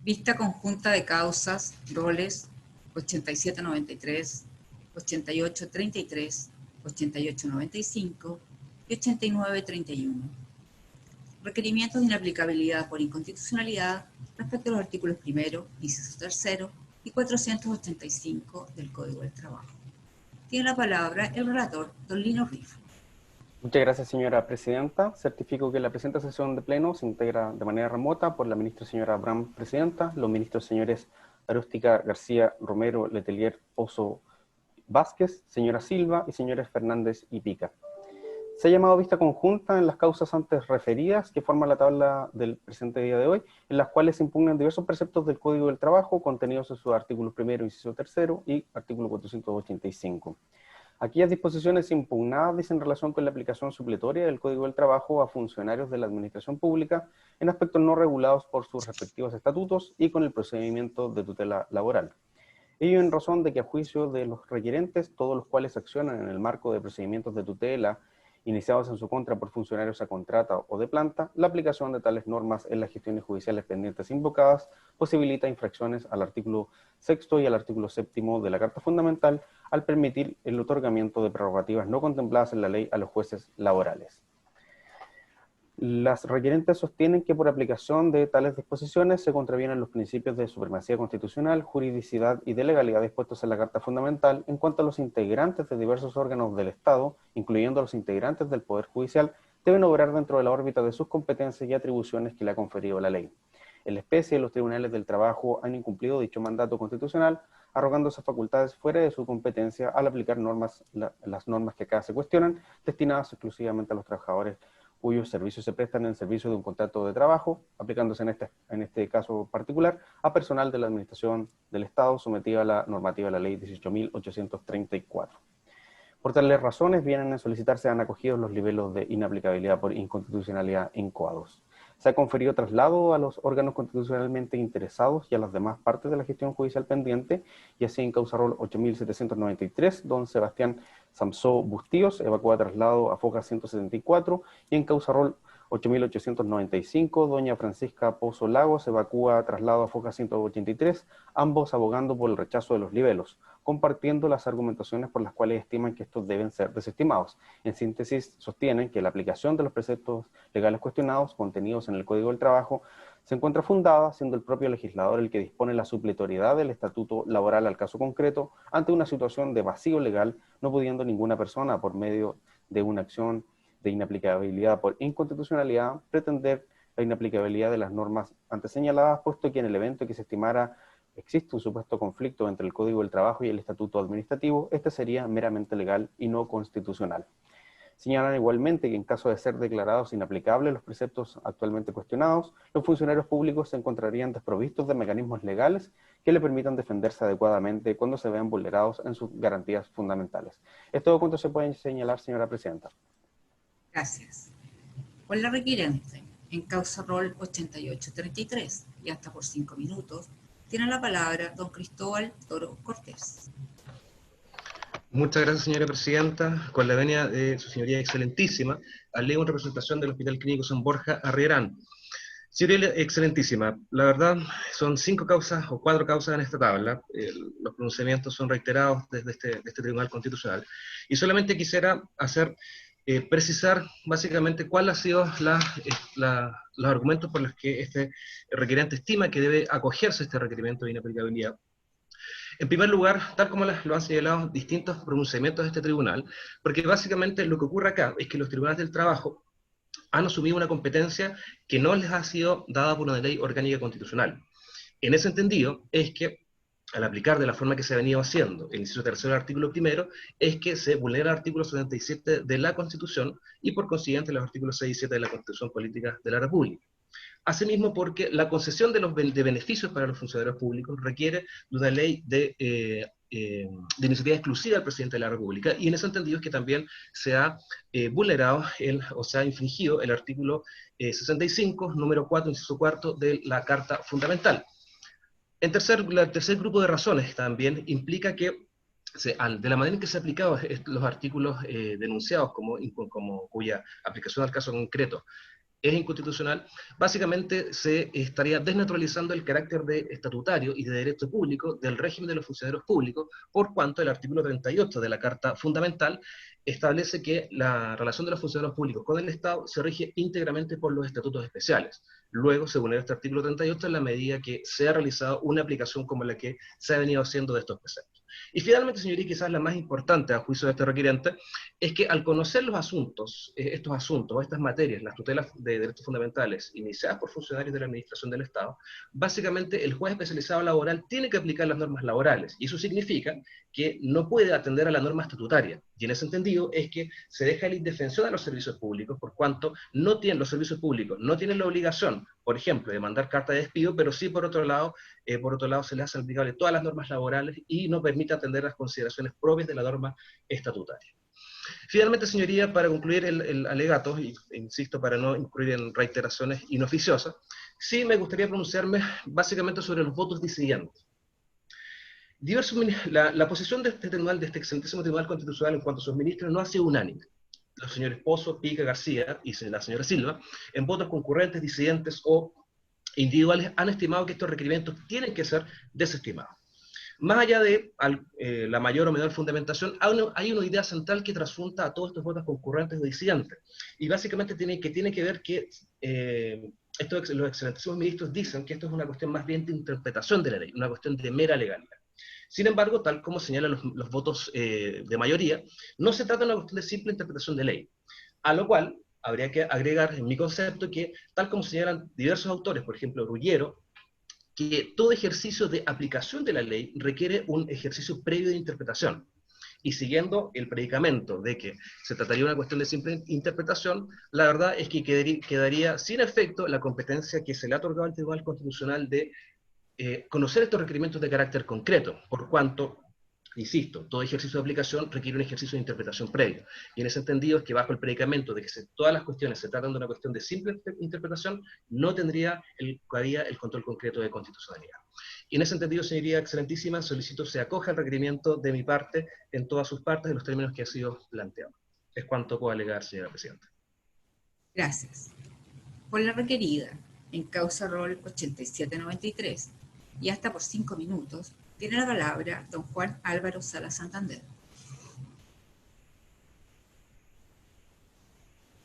Vista conjunta de causas, roles 8793, 8833, 8895 y 8931. Requerimientos de inaplicabilidad por inconstitucionalidad respecto a los artículos 1, inciso 3 y 485 del Código del Trabajo. Tiene la palabra el relator, don Lino Rifo. Muchas gracias, señora presidenta. Certifico que la presente sesión de pleno se integra de manera remota por la ministra señora Abram, presidenta, los ministros señores Arústica, García, Romero, Letelier, Pozo, Vázquez, señora Silva y señores Fernández y Pica. Se ha llamado vista conjunta en las causas antes referidas que forman la tabla del presente día de hoy, en las cuales se impugnan diversos preceptos del Código del Trabajo contenidos en sus artículos 1, inciso 3 y artículo 485. Aquellas disposiciones impugnadas dicen relación con la aplicación supletoria del Código del Trabajo a funcionarios de la administración pública en aspectos no regulados por sus respectivos estatutos y con el procedimiento de tutela laboral. Ello en razón de que a juicio de los requerentes, todos los cuales accionan en el marco de procedimientos de tutela iniciados en su contra por funcionarios a contrata o de planta, la aplicación de tales normas en las gestiones judiciales pendientes invocadas posibilita infracciones al artículo 6 y al artículo 7 de la Carta Fundamental al permitir el otorgamiento de prerrogativas no contempladas en la ley a los jueces laborales. Las requerentes sostienen que por aplicación de tales disposiciones se contravienen los principios de supremacía constitucional, juridicidad y de legalidad dispuestos en la Carta Fundamental en cuanto a los integrantes de diversos órganos del Estado, incluyendo a los integrantes del Poder Judicial, deben obrar dentro de la órbita de sus competencias y atribuciones que le ha conferido la ley. En la especie, los tribunales del trabajo han incumplido dicho mandato constitucional, arrogándose facultades fuera de su competencia al aplicar las normas que acá se cuestionan, destinadas exclusivamente a los trabajadores cuyos servicios se prestan en servicio de un contrato de trabajo, aplicándose en este caso particular a personal de la Administración del Estado sometido a la normativa de la Ley 18.834. Por tales razones, vienen a solicitar sean acogidos los niveles de inaplicabilidad por inconstitucionalidad incoados. Se ha conferido traslado a los órganos constitucionalmente interesados y a las demás partes de la gestión judicial pendiente, y así en causa rol 8.793, don Sebastián Samsó Bustíos evacúa traslado a Foca 174, y en causa rol 8.895, doña Francisca Pozo Lagos evacúa traslado a Foca 183, ambos abogando por el rechazo de los libelos, compartiendo las argumentaciones por las cuales estiman que estos deben ser desestimados. En síntesis, sostienen que la aplicación de los preceptos legales cuestionados contenidos en el Código del Trabajo se encuentra fundada, siendo el propio legislador el que dispone la supletoriedad del estatuto laboral al caso concreto, ante una situación de vacío legal, no pudiendo ninguna persona, por medio de una acción de inaplicabilidad por inconstitucionalidad, pretender la inaplicabilidad de las normas antes señaladas, puesto que en el evento que se estimara existe un supuesto conflicto entre el Código del Trabajo y el Estatuto Administrativo, este sería meramente legal y no constitucional. Señalan igualmente que en caso de ser declarados inaplicables los preceptos actualmente cuestionados, los funcionarios públicos se encontrarían desprovistos de mecanismos legales que le permitan defenderse adecuadamente cuando se vean vulnerados en sus garantías fundamentales. Es todo cuanto se puede señalar, señora presidenta. Gracias. Por la requerente, en causa rol 8833 y hasta por 5 minutos, tiene la palabra don Cristóbal Toro Cortés. Muchas gracias, señora presidenta. Con la venia de su señoría excelentísima, alego en representación del Hospital Clínico San Borja Arrierán. Señoría excelentísima, la verdad son 5 causas o 4 causas en esta tabla. Los pronunciamientos son reiterados desde este Tribunal Constitucional. Y solamente quisiera precisar básicamente cuáles han sido los argumentos por los que este requerente estima que debe acogerse este requerimiento de inaplicabilidad. En primer lugar, tal como lo han señalado distintos pronunciamientos de este tribunal, porque básicamente lo que ocurre acá es que los tribunales del trabajo han asumido una competencia que no les ha sido dada por una ley orgánica constitucional. En ese entendido, es que al aplicar de la forma que se ha venido haciendo el inciso tercero del artículo primero, es que se vulnera el artículo 77 de la Constitución y por consiguiente los artículos 6 y 7 de la Constitución Política de la República. Asimismo, porque la concesión de beneficios para los funcionarios públicos requiere de una ley de iniciativa exclusiva del presidente de la República, y en ese entendido es que también se ha vulnerado o se ha infringido el artículo 65, número 4, inciso cuarto de la Carta Fundamental. El tercer grupo de razones también implica que de la manera en que se han aplicado los artículos denunciados cuya aplicación al caso concreto es inconstitucional, básicamente se estaría desnaturalizando el carácter de estatutario y de derecho público del régimen de los funcionarios públicos, por cuanto el artículo 38 de la Carta Fundamental establece que la relación de los funcionarios públicos con el Estado se rige íntegramente por los estatutos especiales. Luego, según este artículo 38, en la medida que se ha realizado una aplicación como la que se ha venido haciendo de estos preceptos. Y finalmente, señoría, quizás la más importante a juicio de este requirente, es que al conocer los asuntos, estos asuntos, estas materias, las tutelas de derechos fundamentales iniciadas por funcionarios de la Administración del Estado, básicamente el juez especializado laboral tiene que aplicar las normas laborales, y eso significa que no puede atender a la norma estatutaria. Y en ese entendido es que se deja la indefensión a los servicios públicos, por cuanto no tienen, los servicios públicos no tienen la obligación, por ejemplo, de mandar carta de despido, pero sí por otro lado se les hace aplicable todas las normas laborales y no permite atender las consideraciones propias de la norma estatutaria. Finalmente, señoría, para concluir el alegato, y insisto, para no incurrir en reiteraciones inoficiosas, sí me gustaría pronunciarme básicamente sobre los votos disidentes. La posición de este tribunal, de este excelentísimo Tribunal Constitucional en cuanto a sus ministros, no ha sido unánime. Los señores Pozo, Pica, García y la señora Silva, en votos concurrentes, disidentes o individuales, han estimado que estos requerimientos tienen que ser desestimados. Más allá de la mayor o menor fundamentación, hay una idea central que trasunta a todos estos votos concurrentes o disidentes. Y básicamente tiene que ver que los excelentísimos ministros dicen que esto es una cuestión más bien de interpretación de la ley, una cuestión de mera legalidad. Sin embargo, tal como señalan los votos de mayoría, no se trata de una cuestión de simple interpretación de ley. A lo cual habría que agregar en mi concepto que, tal como señalan diversos autores, por ejemplo, Ruggiero, que todo ejercicio de aplicación de la ley requiere un ejercicio previo de interpretación. Y siguiendo el predicamento de que se trataría de una cuestión de simple interpretación, la verdad es que quedaría sin efecto la competencia que se le ha otorgado al Tribunal Constitucional de conocer estos requerimientos de carácter concreto, por cuanto, insisto, todo ejercicio de aplicación requiere un ejercicio de interpretación previo. Y en ese entendido es que bajo el predicamento de que todas las cuestiones se tratan de una cuestión de simple interpretación, no tendría el control concreto de constitucionalidad. Y en ese entendido, señoría excelentísima, solicito se acoja el requerimiento de mi parte en todas sus partes en los términos que ha sido planteado. Es cuanto puedo alegar, señora presidenta. Gracias. Por la requerida, en causa rol 8793, y hasta por 5 minutos, tiene la palabra don Juan Álvaro Sala Santander.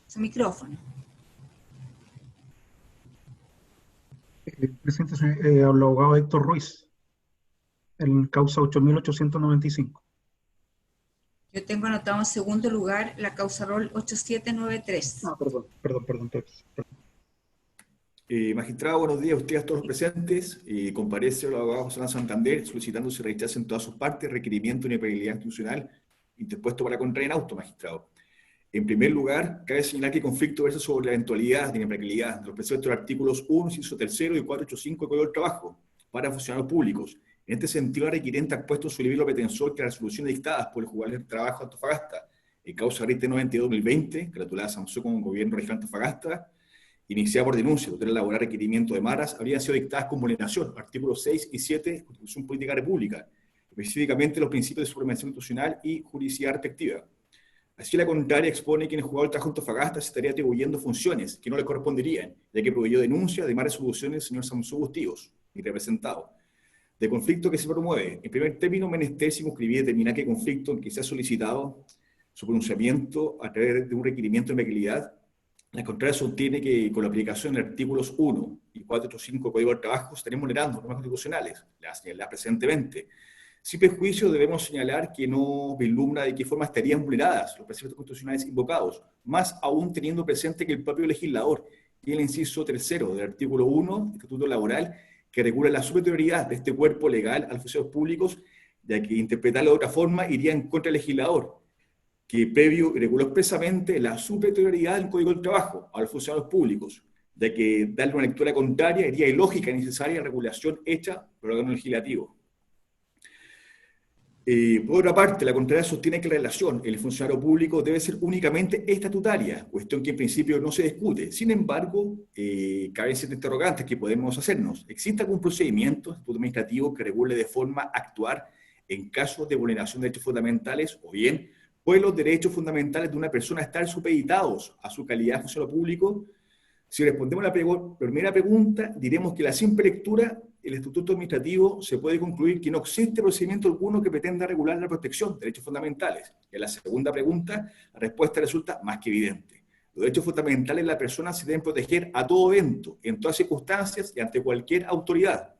Su micrófono. Presidente, el abogado Héctor Ruiz, en causa 8895. Yo tengo anotado en segundo lugar la causa rol 8793. Ah, perdón. Magistrado, buenos días a ustedes, a todos los presentes. Comparece el abogado José Santander solicitando se rechace en todas sus partes requerimiento de inapelabilidad institucional interpuesto para contraer en auto, magistrado. En primer lugar, cabe señalar que el conflicto versa sobre la eventualidad de inapelabilidad de los preceptos de los artículos 1, inciso 3 y 485 del Código del Trabajo para funcionarios públicos. En este sentido, la requirente ha puesto su libro pretensor que las resoluciones dictadas por el Juzgado del Trabajo de Antofagasta, en causa RT 92-2020, gratulada a Samsung como gobierno regional de Antofagasta, iniciada por denuncia de tutela laboral requerimiento de maras, habrían sido dictadas con vulneración, artículos 6 y 7 de la Constitución Política de la República, específicamente los principios de supremacía institucional y juridicidad respectiva. Así, la contraria expone que en el Juzgado del Trabajo de Antofagasta se estaría atribuyendo funciones que no le corresponderían, ya que proveyó denuncia de más resoluciones del señor Samsung Bustíos, mi representado, de conflicto que se promueve. En primer término, menester circunscribir y determinar qué conflicto en que se ha solicitado su pronunciamiento a través de un requerimiento de inapelabilidad. La contraria sostiene que con la aplicación de artículos 1 y 485 del Código del Trabajo estarían vulnerando normas constitucionales, las señaladas presentemente. Sin perjuicio, debemos señalar que no vislumbra de qué forma estarían vulneradas los preceptos constitucionales invocados, más aún teniendo presente que el propio legislador tiene el inciso 3 del artículo 1 del Estatuto Laboral que regula la superioridad de este cuerpo legal a los funcionarios públicos, ya que interpretarlo de otra forma iría en contra del legislador, que previo reguló expresamente la superioridad del Código del Trabajo a los funcionarios públicos, ya que darle una lectura contraria iría ilógica y necesaria la regulación hecha por el órgano legislativo. Por otra parte, la contraria sostiene que la relación en el funcionario público debe ser únicamente estatutaria, cuestión que en principio no se discute. Sin embargo, caben ciertas interrogantes que podemos hacernos. ¿Existe algún procedimiento administrativo que regule de forma actuar en casos de vulneración de derechos fundamentales, o bien pueden los derechos fundamentales de una persona estar supeditados a su calidad de funcionario público? Si respondemos a la primera pregunta, diremos que la simple lectura del Estatuto Administrativo se puede concluir que no existe procedimiento alguno que pretenda regular la protección de derechos fundamentales. Y a la segunda pregunta, la respuesta resulta más que evidente. Los derechos fundamentales de la persona se deben proteger a todo evento, en todas circunstancias y ante cualquier autoridad.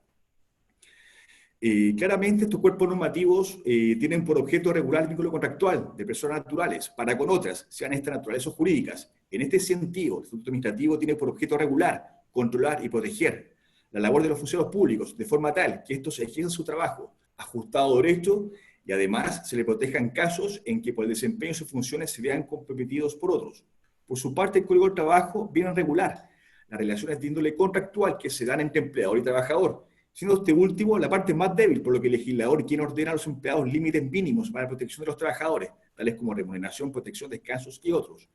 Claramente estos cuerpos normativos tienen por objeto regular el vínculo contractual de personas naturales para con otras, sean estas naturales o jurídicas. En este sentido, el Estatuto Administrativo tiene por objeto regular, controlar y proteger la labor de los funcionarios públicos de forma tal que estos ejerzan su trabajo ajustado a derecho y además se le protejan casos en que por el desempeño de sus funciones se vean comprometidos por otros. Por su parte, el Código del Trabajo viene a regular las relaciones de índole contractual que se dan entre empleador y trabajador, siendo este último la parte más débil, por lo que el legislador quien ordena a los empleados límites mínimos para la protección de los trabajadores, tales como remuneración, protección, descansos y otros.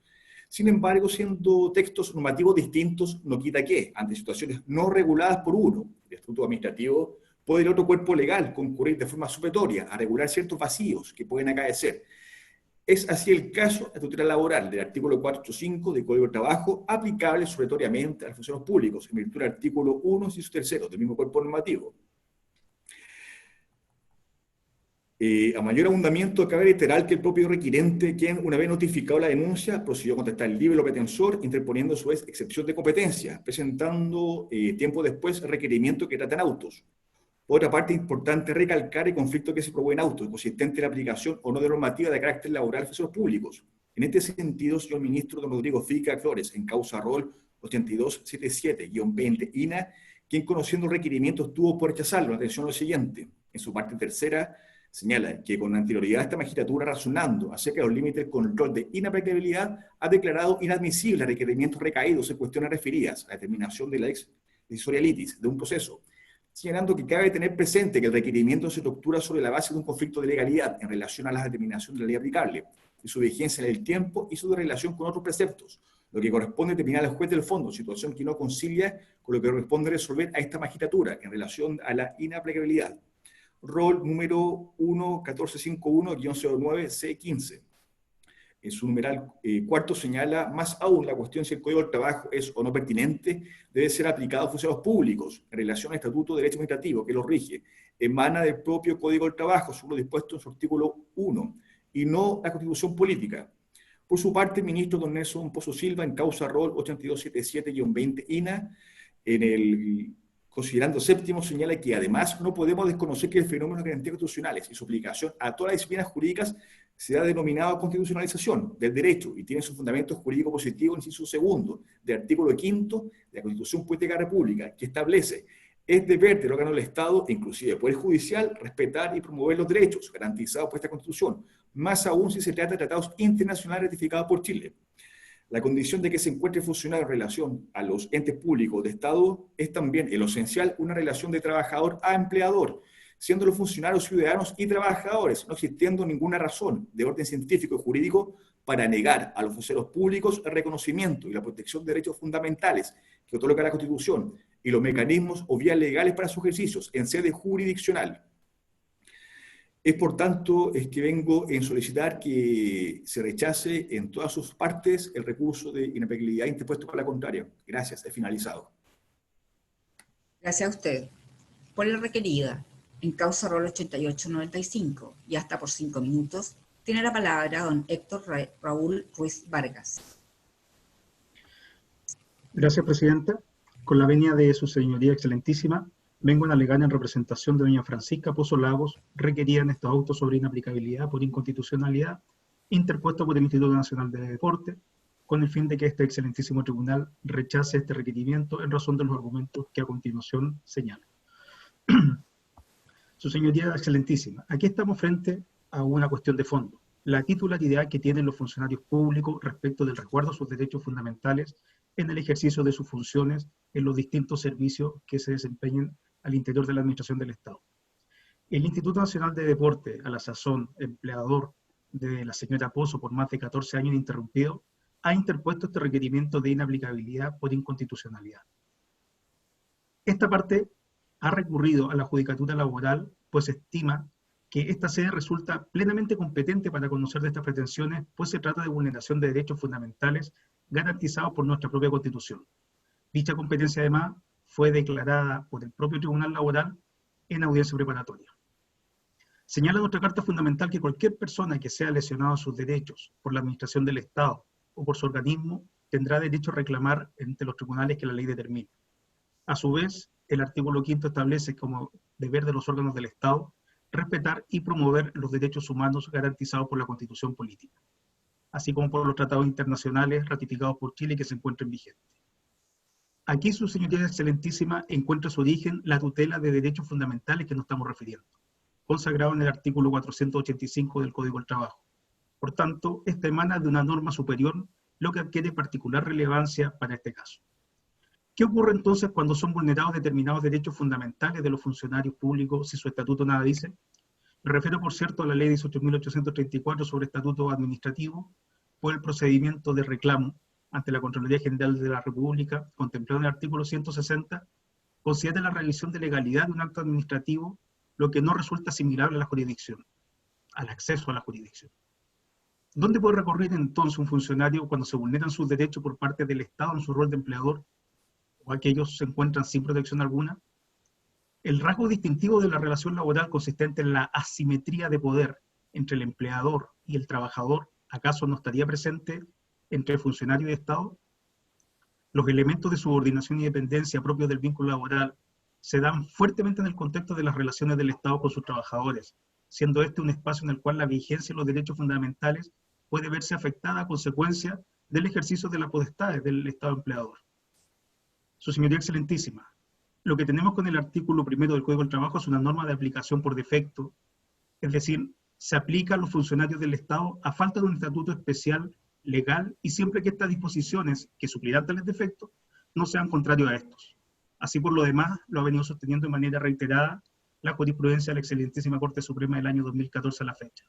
Sin embargo, siendo textos normativos distintos, no quita que, ante situaciones no reguladas por uno, el Estatuto Administrativo, puede el otro cuerpo legal concurrir de forma supletoria a regular ciertos vacíos que pueden acaecer. Es así el caso de la tutela laboral del artículo 485 del Código del Trabajo, aplicable supletoriamente a los funcionarios públicos, en virtud del artículo 1, inciso 3 del mismo cuerpo normativo. A mayor abundamiento, cabe reiterar que el propio requirente, quien una vez notificado la denuncia, procedió a contestar libre o pretensor, interponiendo a su vez excepción de competencia, presentando tiempo después el requerimiento que trata en autos. Por otra parte, es importante recalcar el conflicto que se probó en autos, consistente en la aplicación o no de normativa de carácter laboral de funcionarios públicos. En este sentido, señor ministro don Rodrigo Fica Flores, en causa rol 8277-20 INA, quien conociendo el requerimiento estuvo por rechazarlo. Atención a lo siguiente. En su parte tercera, señala que con anterioridad a esta magistratura, razonando acerca de los límites del control de inaplicabilidad, ha declarado inadmisible requerimientos recaídos en cuestiones referidas a la determinación de la ex decisorialitis de un proceso, señalando que cabe tener presente que el requerimiento se estructura sobre la base de un conflicto de legalidad en relación a la determinación de la ley aplicable, y su vigencia en el tiempo y su relación con otros preceptos, lo que corresponde determinar al juez del fondo, situación que no concilia con lo que corresponde resolver a esta magistratura en relación a la inaplicabilidad. Rol número 11451-09C15. En su numeral cuarto señala, más aún, la cuestión si el Código del Trabajo es o no pertinente, debe ser aplicado a funcionarios públicos en relación al Estatuto de Derecho Administrativo que lo rige. Emana del propio Código del Trabajo, según lo dispuesto en su artículo 1, y no la Constitución Política. Por su parte, el ministro don Nelson Pozo Silva, en causa rol 8277-20 INA, en el considerando séptimo, señala que además no podemos desconocer que el fenómeno de garantías constitucionales y su aplicación a todas las disciplinas jurídicas se ha denominado constitucionalización del derecho y tiene su fundamento jurídico positivo en inciso segundo del artículo 5 de la Constitución Política de la República, que establece: es deber del órgano del Estado, inclusive del Poder Judicial, respetar y promover los derechos garantizados por esta Constitución, más aún si se trata de tratados internacionales ratificados por Chile. La condición de que se encuentre funcionario en relación a los entes públicos de Estado es también, en lo esencial, una relación de trabajador a empleador, siendo los funcionarios ciudadanos y trabajadores, no existiendo ninguna razón de orden científico y jurídico para negar a los funcionarios públicos el reconocimiento y la protección de derechos fundamentales que otorga la Constitución y los mecanismos o vías legales para sus ejercicios en sede jurisdiccional. Es por tanto que vengo en solicitar que se rechace en todas sus partes el recurso de inaplicabilidad interpuesto por la contraria. Gracias, he finalizado. Gracias a usted. Por la requerida, en causa rol 8895 y hasta por 5 minutos, tiene la palabra don Héctor Raúl Ruiz Vargas. Gracias, Presidenta. Con la venia de su Señoría Excelentísima, vengo a alegar en representación de doña Francisca Pozo Lagos, requerida en estos autos sobre inaplicabilidad por inconstitucionalidad, interpuesto por el Instituto Nacional de Deporte, con el fin de que este excelentísimo tribunal rechace este requerimiento en razón de los argumentos que a continuación señalo. Su Señoría Excelentísima, aquí estamos frente a una cuestión de fondo: la titularidad que tienen los funcionarios públicos respecto del resguardo de sus derechos fundamentales en el ejercicio de sus funciones en los distintos servicios que se desempeñen al interior de la Administración del Estado. El Instituto Nacional de Deporte, a la sazón empleador de la señora Pozo por más de 14 años ininterrumpido, ha interpuesto este requerimiento de inaplicabilidad por inconstitucionalidad. Esta parte ha recurrido a la Judicatura Laboral, pues estima que esta sede resulta plenamente competente para conocer de estas pretensiones, pues se trata de vulneración de derechos fundamentales garantizados por nuestra propia Constitución. Dicha competencia, además, fue declarada por el propio Tribunal Laboral en audiencia preparatoria. Señala nuestra Carta Fundamental que cualquier persona que sea lesionada en sus derechos por la administración del Estado o por su organismo tendrá derecho a reclamar ante los tribunales que la ley determine. A su vez, el artículo 5 establece como deber de los órganos del Estado respetar y promover los derechos humanos garantizados por la Constitución Política, así como por los tratados internacionales ratificados por Chile que se encuentren vigentes. Aquí, su señoría excelentísima, encuentra su origen la tutela de derechos fundamentales que nos estamos refiriendo, consagrado en el artículo 485 del Código del Trabajo. Por tanto, esta emana de una norma superior, lo que adquiere particular relevancia para este caso. ¿Qué ocurre entonces cuando son vulnerados determinados derechos fundamentales de los funcionarios públicos si su estatuto nada dice? Me refiero, por cierto, a la ley 18.834 sobre estatuto administrativo por el procedimiento de reclamo ante la Contraloría General de la República, contemplado en el artículo 160, considera la revisión de legalidad de un acto administrativo lo que no resulta asimilable a la jurisdicción, al acceso a la jurisdicción. ¿Dónde puede recorrer entonces un funcionario cuando se vulneran sus derechos por parte del Estado en su rol de empleador o aquellos se encuentran sin protección alguna? El rasgo distintivo de la relación laboral consistente en la asimetría de poder entre el empleador y el trabajador, ¿acaso no estaría presente entre funcionario y Estado? Los elementos de subordinación y dependencia propios del vínculo laboral se dan fuertemente en el contexto de las relaciones del Estado con sus trabajadores, siendo este un espacio en el cual la vigencia de los derechos fundamentales puede verse afectada a consecuencia del ejercicio de las potestades del Estado empleador. Su señoría excelentísima, lo que tenemos con el artículo 1 del Código del Trabajo es una norma de aplicación por defecto, es decir, se aplica a los funcionarios del Estado a falta de un estatuto especial legal y siempre que estas disposiciones que suplirán tales defectos no sean contrarios a estos. Así por lo demás, lo ha venido sosteniendo de manera reiterada la jurisprudencia de la excelentísima Corte Suprema del año 2014 a la fecha.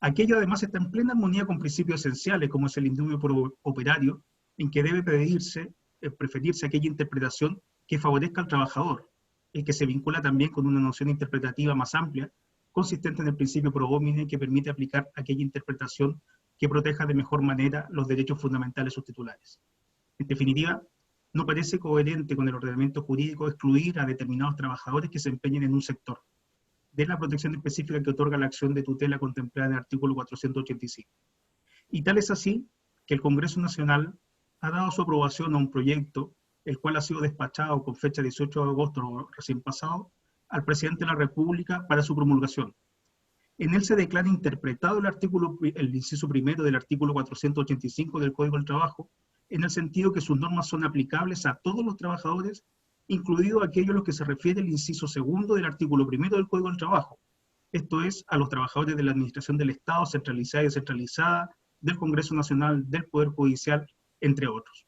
Aquello además está en plena armonía con principios esenciales como es el indubio por operario, en que debe preferirse aquella interpretación que favorezca al trabajador, el que se vincula también con una noción interpretativa más amplia, consistente en el principio pro homine que permite aplicar aquella interpretación que proteja de mejor manera los derechos fundamentales de sus titulares. En definitiva, no parece coherente con el ordenamiento jurídico excluir a determinados trabajadores que se empeñen en un sector, de la protección específica que otorga la acción de tutela contemplada en el artículo 485. Y tal es así que el Congreso Nacional ha dado su aprobación a un proyecto, el cual ha sido despachado con fecha 18 de agosto recién pasado, al presidente de la República para su promulgación. En él se declara interpretado el inciso primero del artículo 485 del Código del Trabajo, en el sentido que sus normas son aplicables a todos los trabajadores, incluidos aquellos a los que se refiere el inciso segundo del artículo 1 del Código del Trabajo, esto es, a los trabajadores de la Administración del Estado, centralizada y descentralizada, del Congreso Nacional, del Poder Judicial, entre otros.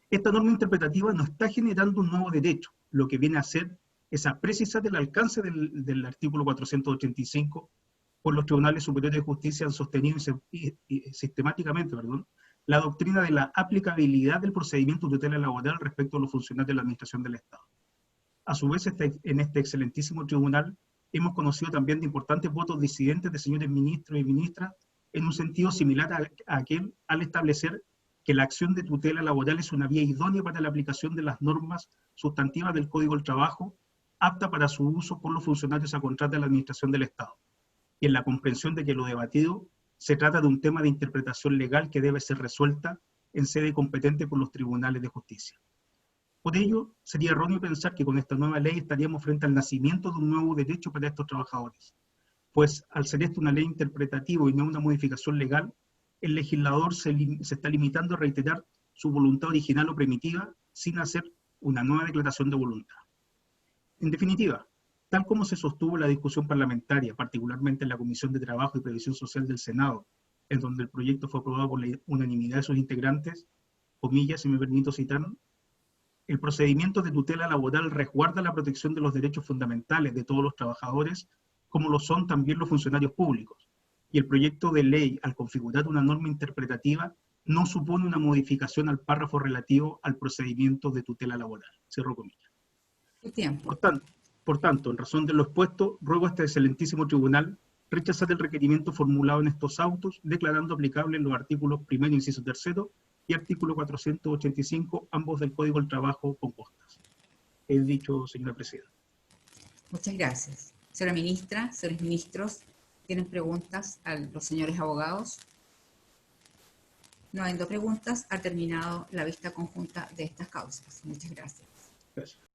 Esta norma interpretativa no está generando un nuevo derecho, lo que viene a hacer es a precisar el alcance del artículo 485, por los tribunales superiores de justicia han sostenido sistemáticamente, la doctrina de la aplicabilidad del procedimiento de tutela laboral respecto a los funcionarios de la Administración del Estado. A su vez, en este excelentísimo tribunal, hemos conocido también de importantes votos disidentes de señores ministros y ministras en un sentido similar a aquel al establecer que la acción de tutela laboral es una vía idónea para la aplicación de las normas sustantivas del Código del Trabajo, apta para su uso por los funcionarios a contrato de la Administración del Estado, y en la comprensión de que lo debatido se trata de un tema de interpretación legal que debe ser resuelta en sede competente por los tribunales de justicia. Por ello, sería erróneo pensar que con esta nueva ley estaríamos frente al nacimiento de un nuevo derecho para estos trabajadores, pues al ser esto una ley interpretativa y no una modificación legal, el legislador se está limitando a reiterar su voluntad original o primitiva sin hacer una nueva declaración de voluntad. En definitiva, tal como se sostuvo la discusión parlamentaria, particularmente en la Comisión de Trabajo y Previsión Social del Senado, en donde el proyecto fue aprobado por la unanimidad de sus integrantes, comillas, si me permito citar, el procedimiento de tutela laboral resguarda la protección de los derechos fundamentales de todos los trabajadores, como lo son también los funcionarios públicos, y el proyecto de ley, al configurar una norma interpretativa, no supone una modificación al párrafo relativo al procedimiento de tutela laboral. Cierro comillas. Por tanto, en razón de lo expuesto, ruego a este excelentísimo tribunal rechazar el requerimiento formulado en estos autos, declarando aplicables los artículos 1, inciso 3, y artículo 485, ambos del Código del Trabajo con costas. He dicho, señora presidenta. Muchas gracias. Señora ministra, señores ministros, ¿tienen preguntas a los señores abogados? No habiendo preguntas, ha terminado la vista conjunta de estas causas. Muchas gracias. Gracias.